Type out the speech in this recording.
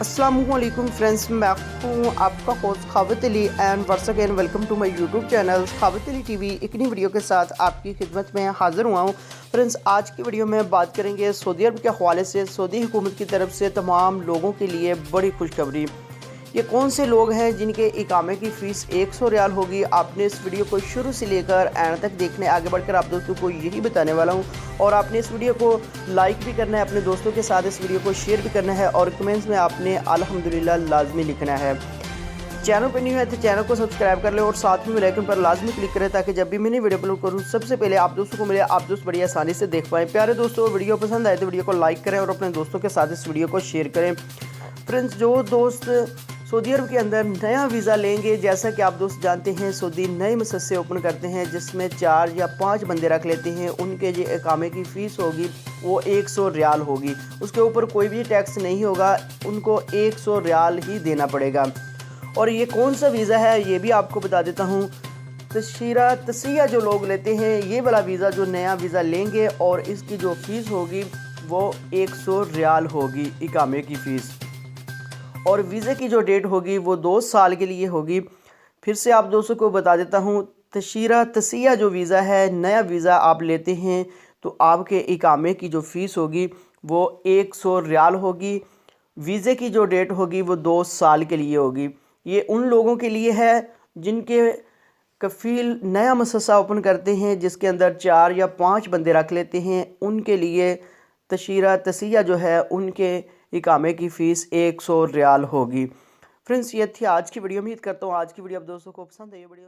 अस्सलामुअलैकुम फ्रेंड्स, मैं हूँ आपका host Khawat Ali and once again welcome to my YouTube channel Khawat Ali TV. एक नई वीडियो के साथ आपकी खिदमत में हाज़िर हुआ हूँ। फ्रेंड्स, आज की वीडियो में बात करेंगे सऊदी अरब के हवाले से सऊदी हुकूमत की तरफ से तमाम लोगों के लिए बड़ी खुशखबरी। ये कौन से लोग हैं जिनके इकामे की फ़ीस 100 रियाल होगी। आपने इस वीडियो को शुरू से लेकर एंड तक देखने, आगे बढ़कर आप दोस्तों को यही बताने वाला हूँ। और आपने इस वीडियो को लाइक भी करना है, अपने दोस्तों के साथ इस वीडियो को शेयर भी करना है और कमेंट्स में आपने अल्हम्दुलिल्लाह लाजमी लिखना है। चैनल पर न्यू है तो चैनल को सब्सक्राइब कर ले और साथ में बेल आइकन पर लाजमी क्लिक करें ताकि जब भी मैंने वीडियो अपलोड करूँ सबसे पहले आप दोस्तों को मिले, आप दोस्त बड़ी आसानी से देख पाएँ। प्यारे दोस्तों, वीडियो पसंद आए तो वीडियो को लाइक करें और अपने दोस्तों के साथ इस वीडियो को शेयर करें। फ्रेंड्स, जो दोस्त सऊदी अरब के अंदर नया वीज़ा लेंगे, जैसा कि आप दोस्त जानते हैं सऊदी नए मुअस्ससे ओपन करते हैं जिसमें 4 या 5 बंदे रख लेते हैं। उनके जो इकामे की फ़ीस होगी वो 100 रियाल होगी, उसके ऊपर कोई भी टैक्स नहीं होगा, उनको 100 रियाल ही देना पड़ेगा। और ये कौन सा वीज़ा है ये भी आपको बता देता हूँ। तशहीरा तसिया जो लोग लेते हैं ये वाला वीज़ा, जो नया वीज़ा लेंगे, और इसकी जो फ़ीस होगी वो 100 रियाल होगी इकामे की फ़ीस। और वीज़े की जो डेट होगी वो 2 साल के लिए होगी। फिर से आप दोस्तों को बता देता हूँ, तशहीरा तसिया जो वीज़ा है, नया वीज़ा आप लेते हैं तो आपके इकामे की जो फ़ीस होगी वो 100 रियाल होगी। वीज़े की जो डेट होगी वो 2 साल के लिए होगी। ये उन लोगों के लिए है जिनके कफ़ील नया मुअस्ससा ओपन करते हैं जिसके अंदर 4 या 5 बंदे रख लेते हैं। उनके लिए तशहीरा तसिया जो है, उनके इकामे की फ़ीस 100 रियाल होगी। फ्रेंड्स, ये थी आज की वीडियो। उम्मीद करता हूँ आज की वीडियो आप दोस्तों को पसंद आई वीडियो।